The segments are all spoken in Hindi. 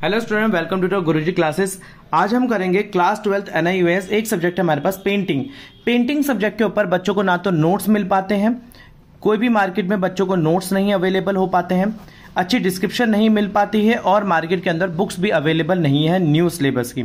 Hello student, welcome to Guruji classes. आज हम करेंगे क्लास 12th NIOS। एक सब्जेक्ट है हमारे पास पेंटिंग सब्जेक्ट के ऊपर बच्चों को ना तो नोट्स मिल पाते हैं, कोई भी मार्केट में बच्चों को नोट्स नहीं अवेलेबल हो पाते हैं, अच्छी डिस्क्रिप्शन नहीं मिल पाती है और मार्केट के अंदर बुक्स भी अवेलेबल नहीं है न्यू सिलेबस की।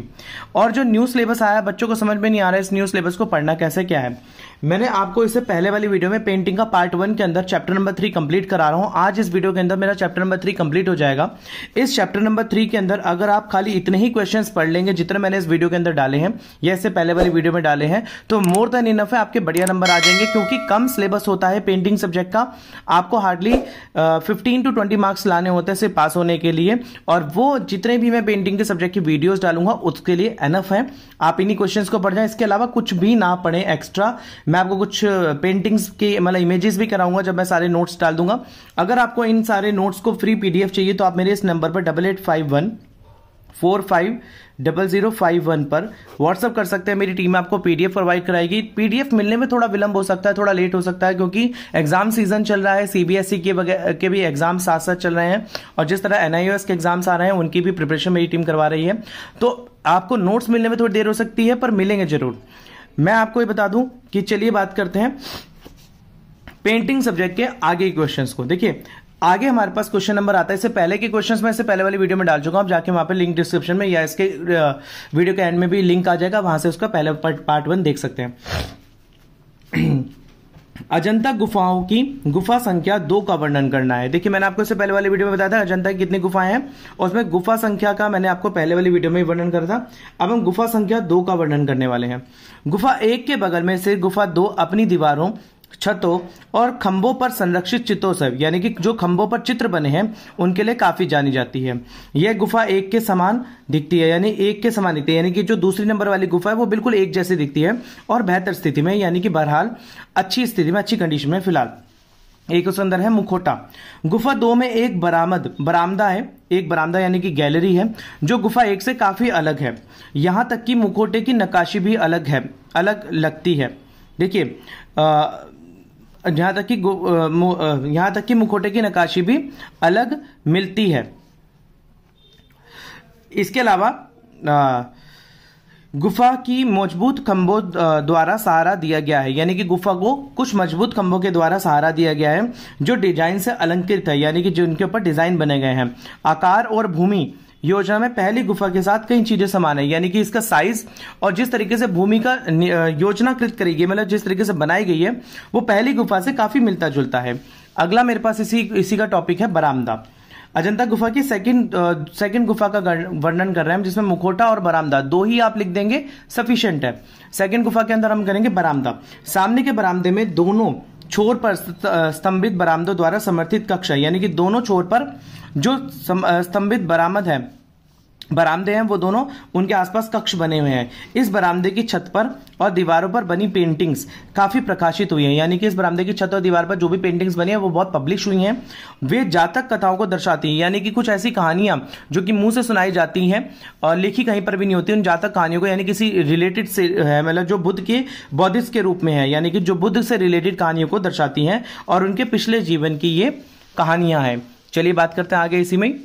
और जो न्यू सिलेबस आया बच्चों को समझ में नहीं आ रहा है इस न्यू सिलेबस को पढ़ना कैसे क्या है। मैंने आपको इससे पहले वाली वीडियो में पेंटिंग का पार्ट 1 के अंदर चैप्टर नंबर 3 कंप्लीट करा रहा हूं। आज इस वीडियो के अंदर मेरा चैप्टर नंबर 3 कंप्लीट हो जाएगा। इस चैप्टर नंबर 3 के अंदर अगर आप खाली इतने ही क्वेश्चंस पढ़ लेंगे जितने मैंने इस वीडियो के अंदर डाले हैं या इससे पहले वाली वीडियो में डाले हैं तो मोर देन इनफ है, आपके बढ़िया नंबर आ जाएंगे। क्योंकि कम सिलेबस होता है पेंटिंग सब्जेक्ट का, आपको हार्डली 15 to 20 मार्क्स लाने होते हैं सिर्फ पास होने के लिए। और वो जितने भी मैं पेंटिंग के सब्जेक्ट की वीडियोस डालूंगा उसके लिए एनफ है, आप इन्हीं क्वेश्चंस को पढ़ जाएं। इसके अलावा कुछ भी ना पढ़ें एक्स्ट्रा। मैं आपको कुछ पेंटिंग्स की मतलब इमेजेस भी कराऊंगा जब मैं सारे नोट्स डाल दूंगा। अगर आपको इन सारे नोट्स को फ्री PDF चाहिए तो आप मेरे इस नंबर पर 8851450051 पर व्हाट्सअप कर सकते हैं। मेरी टीम आपको PDF प्रोवाइड कराएगी। PDF मिलने में थोड़ा विलंब हो सकता है, थोड़ा लेट हो सकता है क्योंकि एग्जाम सीजन चल रहा है। CBSE के भी एग्जाम साथ साथ चल रहे हैं और जिस तरह NIOS के एग्जाम्स आ रहे हैं उनकी भी प्रिपरेशन मेरी टीम करवा रही है। तो आपको नोट्स मिलने में थोड़ी देर हो सकती है पर मिलेंगे जरूर। मैं आपको ये बता दूं कि चलिए बात करते हैं पेंटिंग सब्जेक्ट के आगे क्वेश्चंस को। देखिए आगे हमारे पास क्वेश्चन नंबर आता है। इससे पहले के क्वेश्चंस मैं इससे पहले वाली वीडियो में डाल चुका हूं, आप जाके वहां पे लिंक डिस्क्रिप्शन में या इसके वीडियो के एंड में भी लिंक आ जाएगा, वहां से उसका पहले पार्ट 1 देख सकते हैं। अजंता गुफाओं की गुफा संख्या 2 का वर्णन करना है। देखिए मैंने आपको इससे पहले वाली वीडियो में बताया था अजंता की कितनी गुफाएं हैं और उसमें गुफा संख्या का मैंने आपको पहले वाली वीडियो में वर्णन करा था। अब हम गुफा संख्या 2 का वर्णन करने वाले हैं। गुफा 1 के बगल में से गुफा 2 अपनी दीवारों, छतों और खंभों पर संरक्षित चित्रोत्सव यानी कि जो खंभों पर चित्र बने हैं उनके लिए काफी जानी जाती है। यह गुफा 1 के समान दिखती है, यानी 1 के समान दिखती है, यानी कि जो दूसरी नंबर वाली गुफा है वो बिल्कुल 1 जैसी दिखती है और बेहतर स्थिति में, यानी कि बहरहाल अच्छी स्थिति में, अच्छी कंडीशन में फिलहाल। एक उसके अंदर है मुखौटा। गुफा 2 में एक बरामदा है, एक बरामदा यानी कि गैलरी है जो गुफा 1 से काफी अलग है। यहां तक कि मुखौटे की नक्काशी भी अलग लगती है। देखिए यहां तक कि मुखौटे की नक्काशी भी अलग मिलती है। इसके अलावा गुफा की मजबूत खंभों द्वारा सहारा दिया गया है, यानी कि गुफा को कुछ मजबूत खंभों के द्वारा सहारा दिया गया है जो डिजाइन से अलंकृत है, यानी कि जो उनके ऊपर डिजाइन बने गए हैं। आकार और भूमि योजना में पहली गुफा के साथ कई चीजें समान है, यानी कि इसका साइज और जिस तरीके से भूमि का योजनाकृत करी गई, मतलब जिस तरीके से बनाई गई है वो पहली गुफा से काफी मिलता जुलता है। अगला मेरे पास इसी का टॉपिक है बरामदा। अजंता गुफा की सेकंड गुफा का वर्णन कर रहे हैं जिसमें मुखौटा और बरामदा 2 ही आप लिख देंगे सफिशिएंट है। सेकंड गुफा के अंदर हम करेंगे बरामदा। सामने के बरामदे में दोनों छोर पर स्तंभित बरामदों द्वारा समर्थित कक्ष है, यानी कि दोनों छोर पर जो स्तंभित बरामदे हैं वो दोनों उनके आसपास कक्ष बने हुए हैं। इस बरामदे की छत पर और दीवारों पर बनी पेंटिंग्स काफी प्रकाशित हुई हैं, यानी कि इस बरामदे की छत और दीवार पर जो भी पेंटिंग्स बनी है वो बहुत पब्लिश हुई हैं। वे जातक कथाओं को दर्शाती हैं, यानी कि कुछ ऐसी कहानियां जो कि मुंह से सुनाई जाती हैं और लिखी कहीं पर भी नहीं होती, उन जातक कहानियों को, यानी किसी रिलेटेड से है, मतलब जो बुद्ध के बौद्धिस्ट के रूप में है, यानी कि जो बुद्ध से रिलेटेड कहानियों को दर्शाती हैं और उनके पिछले जीवन की ये कहानियां हैं। चलिए बात करते हैं आगे इसी में।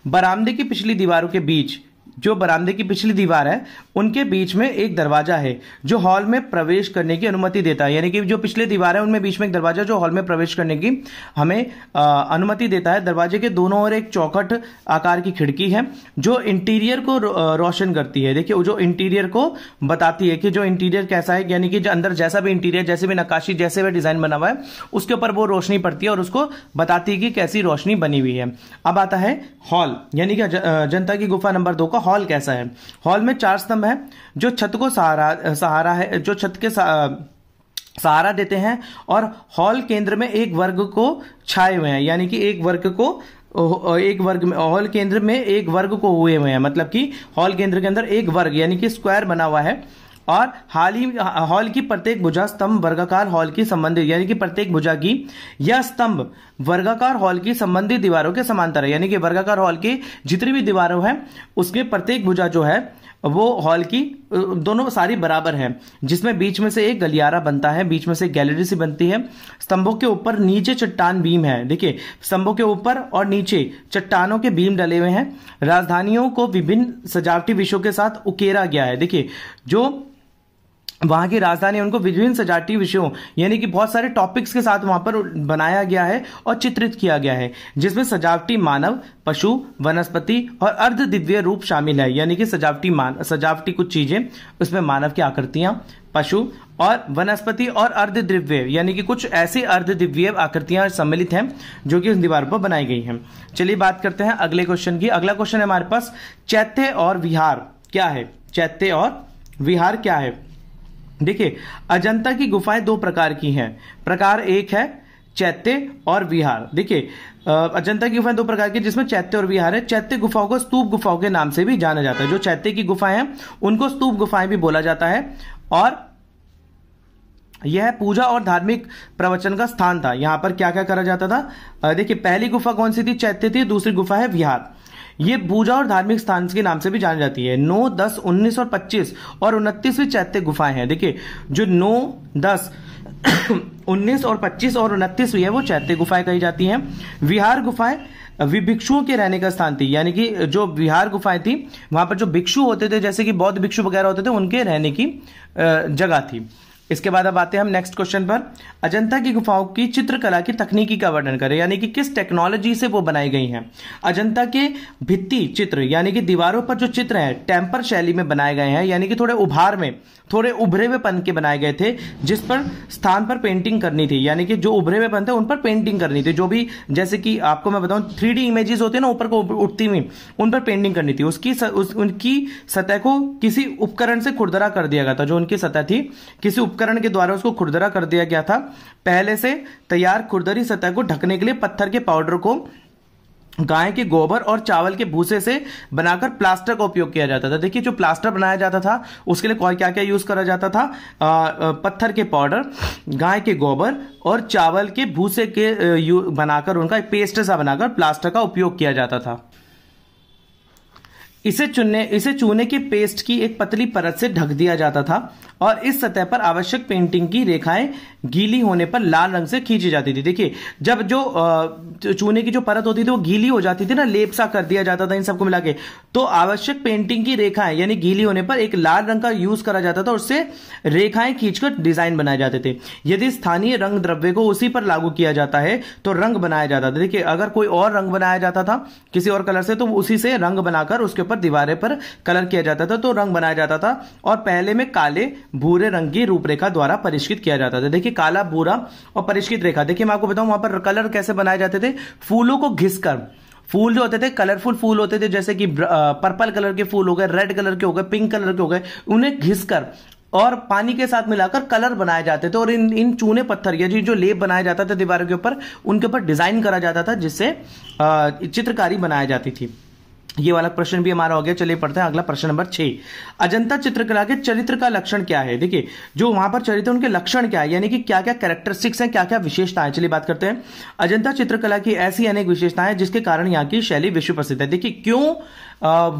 बरामदे की पिछली दीवारों के बीच, जो बरामदे की पिछली दीवार है उनके बीच में एक दरवाजा है जो हॉल में प्रवेश करने की अनुमति देता है, यानी कि जो पिछले दीवार है उनमें बीच में एक दरवाजा जो हॉल में प्रवेश करने की हमें अनुमति देता है। दरवाजे के दोनों ओर एक चौखट आकार की खिड़की है जो इंटीरियर को रोशन करती है। देखिए जो इंटीरियर को बताती है कि जो इंटीरियर कैसा है, यानी कि जो अंदर जैसा भी इंटीरियर, जैसे भी नक्काशी, जैसे भी डिजाइन बना हुआ है उसके ऊपर वो रोशनी पड़ती है और उसको बताती है कि कैसी रोशनी बनी हुई है। अब आता है हॉल, यानी कि अजंता की गुफा नंबर 2 का हॉल कैसा है। हॉल में 4 स्तंभ है जो छत को सहारा है, जो छत के सहारा देते हैं और हॉल केंद्र में एक वर्ग को छाए हुए हैं, यानी कि हॉल केंद्र में एक वर्ग को हुए हुए हैं, मतलब कि हॉल केंद्र के अंदर एक वर्ग यानी कि स्क्वायर बना हुआ है और हॉल की प्रत्येक भुजा स्तंभ वर्गाकार हॉल की संबंधित, यानी कि प्रत्येक भुजा की यह स्तंभ वर्गाकार हॉल की संबंधित दीवारों के समांतर है, यानी कि वर्गाकार हॉल की जितनी भी दीवारों हैं उसके प्रत्येक भुजा जो है वो हॉल की दोनों सारी बराबर है, जिसमें बीच में से एक गलियारा बनता है, बीच में से गैलरी सी बनती है। स्तंभों के ऊपर नीचे चट्टान बीम है। देखिए, स्तंभों के ऊपर और नीचे चट्टानों के बीम डले हुए हैं। राजधानियों को विभिन्न सजावटी विषयों के साथ उकेरा गया है। देखिए, जो वहां की राजधानी उनको विभिन्न सजावटी विषयों यानी कि बहुत सारे टॉपिक्स के साथ वहां पर बनाया गया है और चित्रित किया गया है, जिसमें सजावटी मानव, पशु, वनस्पति और अर्ध दिव्य रूप शामिल है। यानी कि सजावटी कुछ चीजें, उसमें मानव की आकृतियां, पशु और वनस्पति और अर्ध दिव्य यानी कि कुछ ऐसी अर्ध दिव्य आकृतियां सम्मिलित हैं जो कि उस दीवार पर बनाई गई हैं। चलिए बात करते हैं अगले क्वेश्चन की। अगला क्वेश्चन है हमारे पास, चैत्य और विहार क्या है? चैत्य और विहार क्या है? देखिए, अजंता की गुफाएं दो प्रकार की हैं। प्रकार एक है चैत्य और विहार। देखिए, अजंता की गुफाएं दो प्रकार की, जिसमें चैत्य और विहार है। चैत्य गुफाओं को स्तूप गुफाओं के नाम से भी जाना जाता है। जो चैत्य की गुफाएं हैं उनको स्तूप गुफाएं भी बोला जाता है। और यह पूजा और धार्मिक प्रवचन का स्थान था। यहां पर क्या क्या करा जाता था? देखिए, पहली गुफा कौन सी थी? चैत्य थी। दूसरी गुफा है विहार। ये पूजा और धार्मिक स्थान के नाम से भी जानी जाती है। 9, 10, 19 और 25 और 29वीं चैत्य गुफाएं हैं। देखिए, जो 9, 10, 19 और 25 और 29वीं है वो चैत्य गुफाएं कही जाती हैं। विहार गुफाएं भिक्षुओं के रहने का स्थान थी। यानी कि जो विहार गुफाएं थी वहां पर जो भिक्षु होते थे, जैसे कि बौद्ध भिक्षु वगैरह होते थे, उनके रहने की जगह थी। इसके बाद अब आते हैं हम नेक्स्ट क्वेश्चन पर। अजंता की गुफाओं की चित्रकला की तकनीकी का वर्णन करें, यानी कि किस टेक्नोलॉजी से वो बनाई गई हैं। अजंता के भित्ति चित्र यानी कि दीवारों पर जो चित्र हैं टेम्पर शैली में बनाए गए हैं, यानी कि थोड़े उभार में, थोड़े उभरे हुए पन के बनाए गए थे, जिस पर स्थान पर पेंटिंग करनी थी। यानी कि जो उभरे हुए पन थे उन पर पेंटिंग करनी थी। जो भी, जैसे कि आपको मैं बताऊं 3D इमेजेस होते हैं ना ऊपर को उठती हुई, उन पर पेंटिंग करनी थी। उनकी सतह को किसी उपकरण से खुरदरा कर दिया गया था। जो उनकी सतह थी किसी उपकरण के द्वारा उसको खुरदरा कर दिया गया था। पहले से तैयार खुरदरी सतह को ढकने के लिए पत्थर के पाउडर को गाय के गोबर और चावल के भूसे से बनाकर प्लास्टर का उपयोग किया जाता था। देखिए, जो प्लास्टर बनाया जाता था उसके लिए क्या क्या यूज करा जाता था? पत्थर के पाउडर, गाय के गोबर और चावल के भूसे के बनाकर उनका पेस्ट सा बनाकर प्लास्टर का उपयोग किया जाता था। इसे चूने के पेस्ट की एक पतली परत से ढक दिया जाता था और इस सतह पर आवश्यक पेंटिंग की रेखाएं गीली होने पर लाल रंग से खींची जाती थी। देखिए, जब जो चूने की जो परत होती थी वो गीली हो जाती थी ना, लेप सा कर दिया जाता था इन सबको मिला के, तो आवश्यक पेंटिंग की रेखाएं यानी गीली होने पर एक लाल रंग का यूज करा जाता था, उससे रेखाएं खींचकर डिजाइन बनाए जाते थे। यदि स्थानीय रंग द्रव्य को उसी पर लागू किया जाता है तो रंग बनाया जाता था। देखिए, अगर कोई और रंग बनाया जाता था किसी और कलर से, तो उसी से रंग बनाकर उसके ऊपर दीवारें पर कलर किया जाता था, तो रंग बनाया जाता था। और पहले में काले भूरे रंग की रूपरेखा द्वारा परिष्कृत किया जाता था। देखिए, काला, भूरा और परिष्कृत रेखा। देखिए, मैं आपको बताऊं वहां पर कलर कैसे बनाए जाते थे। फूलों को घिसकर, फूल जो होते थे कलरफुल फूल होते थे, जैसे कि पर्पल कलर के फूल हो गए, रेड कलर के हो गए, पिंक कलर के हो गए, उन्हें घिसकर और पानी के साथ मिलाकर कलर बनाए जाते थे। और इन चूने पत्थर या जो लेप बनाया जाता था दीवारों के ऊपर, उनके ऊपर डिजाइन करा जाता था, जिससे चित्रकारी बनाई जाती थी। ये वाला प्रश्न भी हमारा हो गया। चलिए पढ़ते हैं अगला प्रश्न नंबर 6। अजंता चित्रकला के चरित्र का लक्षण क्या है? देखिए, जो वहां पर चरित्र उनके लक्षण क्या है, यानी कि क्या क्या कैरेक्टरिस्टिक्स हैं, क्या क्या विशेषताएं। चलिए बात करते हैं। अजंता चित्रकला की ऐसी अनेक विशेषताएं जिसके कारण यहाँ की शैली विश्व प्रसिद्ध है। देखिए, क्यों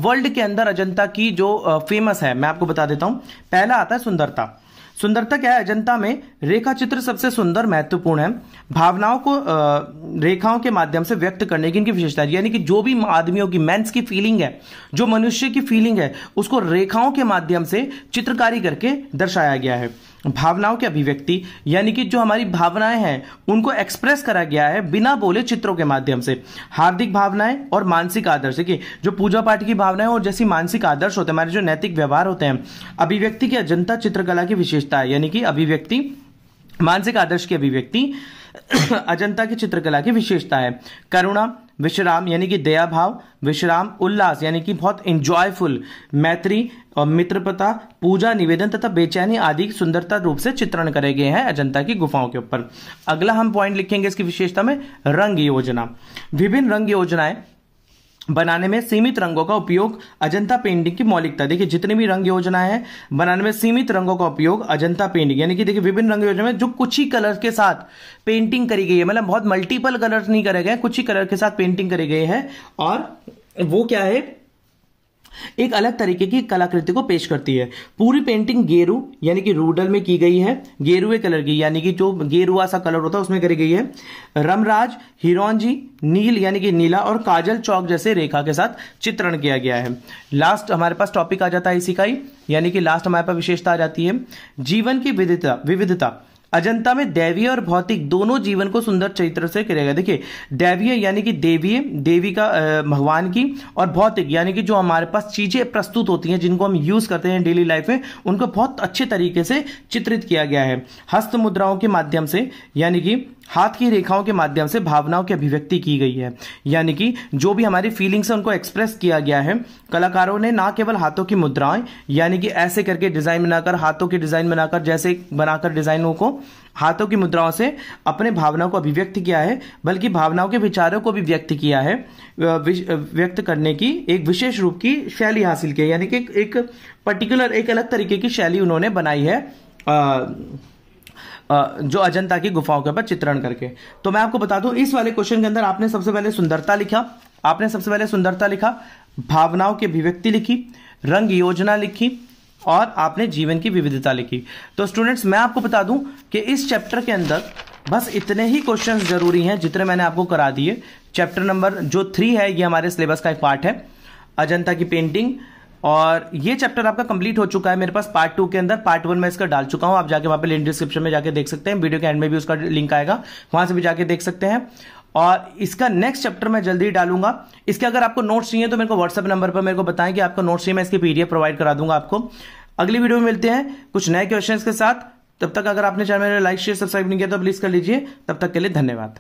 वर्ल्ड के अंदर अजंता की जो फेमस है, मैं आपको बता देता हूं। पहला आता है सुंदरता। सुंदरता क्या है? अजंता में रेखा चित्र सबसे सुंदर, महत्वपूर्ण है। भावनाओं को रेखाओं के माध्यम से व्यक्त करने की इनकी विशेषता है। यानी कि जो भी आदमियों की, मेंस की फीलिंग है, जो मनुष्य की फीलिंग है, उसको रेखाओं के माध्यम से चित्रकारी करके दर्शाया गया है। भावनाओं की अभिव्यक्ति, यानी कि जो हमारी भावनाएं हैं उनको एक्सप्रेस करा गया है बिना बोले चित्रों के माध्यम से। हार्दिक भावनाएं और मानसिक आदर्श, देखिए जो पूजा पाठ की भावनाएं और जैसी मानसिक आदर्श होते हैं, हमारे जो नैतिक व्यवहार होते हैं। अभिव्यक्ति की अजंता चित्रकला की विशेषता है, यानी कि अभिव्यक्ति, मानसिक आदर्श की अभिव्यक्ति अजंता की चित्रकला की विशेषता है। करुणा, विश्राम यानी कि दया भाव, विश्राम, उल्लास यानी कि बहुत एंजॉयफुल, मैत्री और मित्रपता, पूजा, निवेदन तथा बेचैनी आदि सुंदरता रूप से चित्रण करे गए हैं अजंता की गुफाओं के ऊपर। अगला हम पॉइंट लिखेंगे इसकी विशेषता में, रंग योजना। विभिन्न रंग योजनाएं बनाने में सीमित रंगों का उपयोग अजंता पेंटिंग की मौलिकता। देखिए, जितनी भी रंग योजनाएं हैं बनाने में सीमित रंगों का उपयोग अजंता पेंटिंग, यानी कि देखिए विभिन्न रंग योजना में जो कुछ ही कलर के साथ पेंटिंग करी गई है, मतलब बहुत मल्टीपल कलर्स नहीं करे गए, कुछ ही कलर के साथ पेंटिंग करी गई है। और वो क्या है, एक अलग तरीके की कलाकृति को पेश करती है। पूरी पेंटिंग गेरू यानी कि रूडल में की गई है, गेरुए कलर की यानी कि जो गेरुआ सा कलर होता है उसमें करी गई है। रमराज, हिरोंजी, नील यानी कि नीला और काजल चौक जैसे रेखा के साथ चित्रण किया गया है। लास्ट हमारे पास टॉपिक आ जाता है इसी का ही, यानी कि लास्ट हमारे पास विशेषता आ जाती है जीवन की विविधता। अजंता में दैवीय और भौतिक दोनों जीवन को सुंदर चित्र से किया गया। देखिए, दैवीय यानी कि देवी का भगवान की, और भौतिक यानी कि जो हमारे पास चीजें प्रस्तुत होती हैं जिनको हम यूज करते हैं डेली लाइफ में, उनको बहुत अच्छे तरीके से चित्रित किया गया है। हस्त मुद्राओं के माध्यम से यानी कि हाथ की रेखाओं के माध्यम से भावनाओं की अभिव्यक्ति की गई है, यानी कि जो भी हमारी फीलिंग्स है उनको एक्सप्रेस किया गया है। कलाकारों ने ना केवल हाथों की मुद्राएं यानी कि ऐसे करके डिजाइन बनाकर, हाथों की डिजाइन बनाकर, जैसे बनाकर डिजाइनों को हाथों की मुद्राओं से अपने भावनाओं को अभिव्यक्त किया है, बल्कि भावनाओं के विचारों को भी व्यक्त किया है, व्यक्त करने की एक विशेष रूप की शैली हासिल की है, यानी कि एक पर्टिकुलर एक अलग तरीके की शैली उन्होंने बनाई है जो अजंता की गुफाओं के ऊपर चित्रण करके। तो मैं आपको बता दूं, इस वाले क्वेश्चन के अंदर आपने सबसे पहले सुंदरता लिखा, भावनाओं की अभिव्यक्ति लिखी, रंग योजना लिखी और आपने जीवन की विविधता लिखी। तो स्टूडेंट्स, मैं आपको बता दूं कि इस चैप्टर के अंदर बस इतने ही क्वेश्चंस जरूरी हैं जितने मैंने आपको करा दिए। चैप्टर नंबर जो 3 है ये हमारे सिलेबस का एक पार्ट है, अजंता की पेंटिंग, और ये चैप्टर आपका कंप्लीट हो चुका है मेरे पास। पार्ट 2 के अंदर पार्ट 1 में इसका डाल चुका हूं, आप जाके वहां पे लिंक डिस्क्रिप्शन में जाके देख सकते हैं, वीडियो के एंड में भी उसका लिंक आएगा, वहां से भी जाके देख सकते हैं। और इसका नेक्स्ट चैप्टर मैं जल्दी डालूंगा। इसके अगर आपको नोट्स चाहिए तो मेरे को व्हाट्सएप नंबर पर मेरे को बताएं कि आपको नोट्स चाहिए, मैं इसकी पीडीएफ प्रोवाइड करा दूंगा आपको। अगली वीडियो में मिलते हैं कुछ नए क्वेश्चंस के साथ। तब तक अगर आपने चैनल में लाइक शेयर सब्सक्राइब नहीं किया तो प्लीज कर लीजिए। तब तक के लिए धन्यवाद।